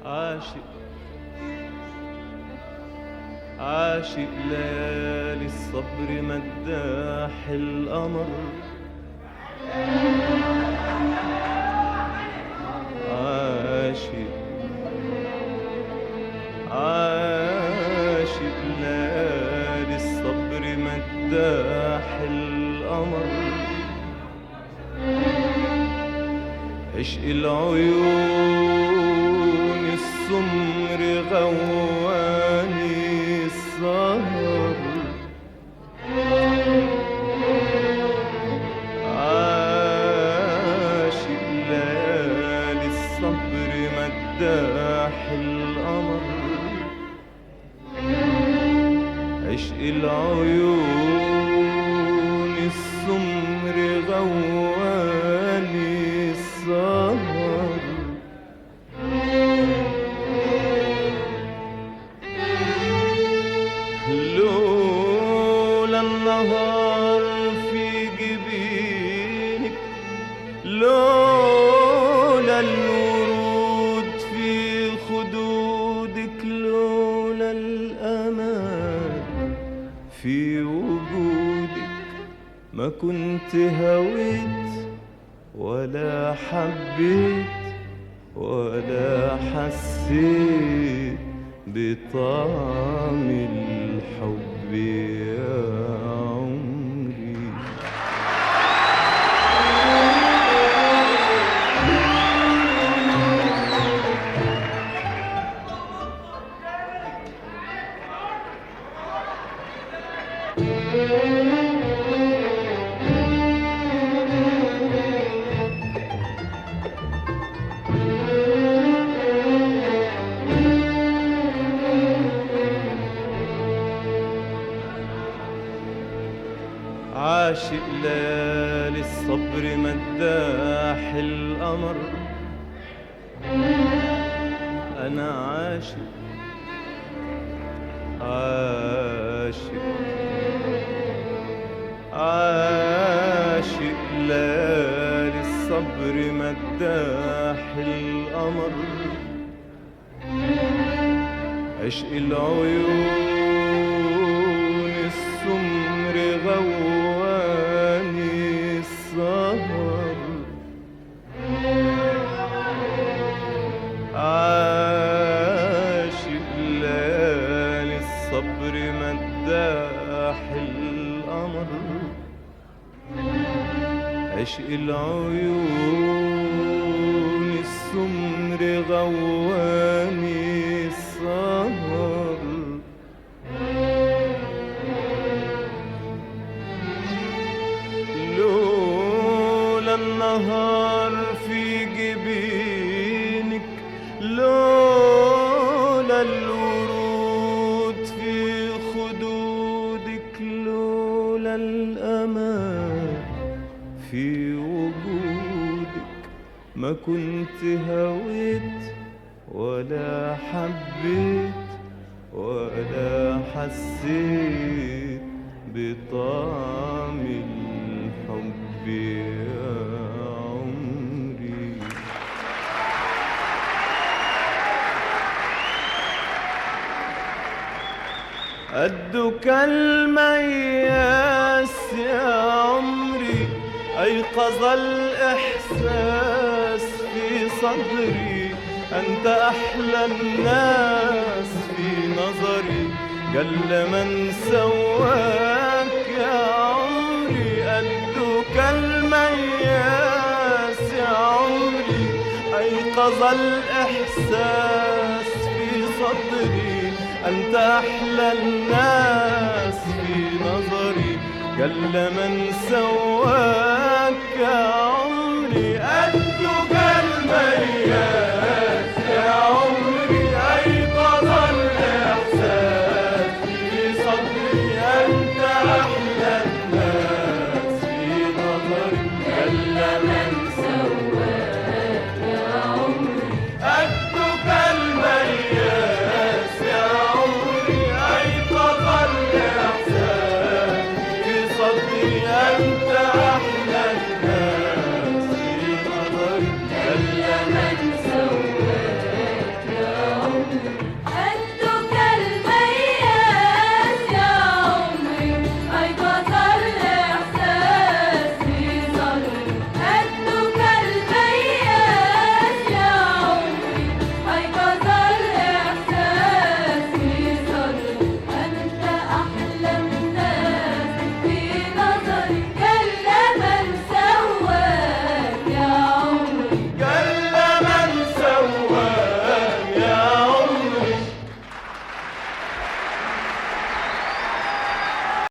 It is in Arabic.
عاشق عاشق ليالي الصبر مداح القمر، عاشق عاشق ليالي الصبر مداح القمر، عشق العيون السمر غواني السهر، عاشق ليالي الصبر مداح القمر، عشق العيون السمر غواني السهر، لولا النهار في جبينك، لولا الورود في خدودك، لولا الأمان في وجودك ما كنت هويت ولا حبيت ولا حسيت بطعم الحب يا عمري. عاشق ليالي الصبر مداح القمر، أنا عاشق عاشق عاشق ليالي الصبر مداح القمر، عشق العيون السمر غواني السهر، عاشق ليالي الصبر مداح القمر، عشق العيون السمر غواني السهر، لولا النهار في جبينك، لولا الورود في خدودك، لولا الأمان في وجودك ما كنت هويت ولا حبيت ولا حسيت بطعم الحب يا عمري. قدك المياس يا عمري، أيقظ الإحساس في صدري، أنت أحلى الناس في نظري، قل من سواك يا عمري. قدك المياس يا عمري، أيقظ الإحساس في صدري، أنت أحلى الناس في نظري، قل من سواك يا عمري.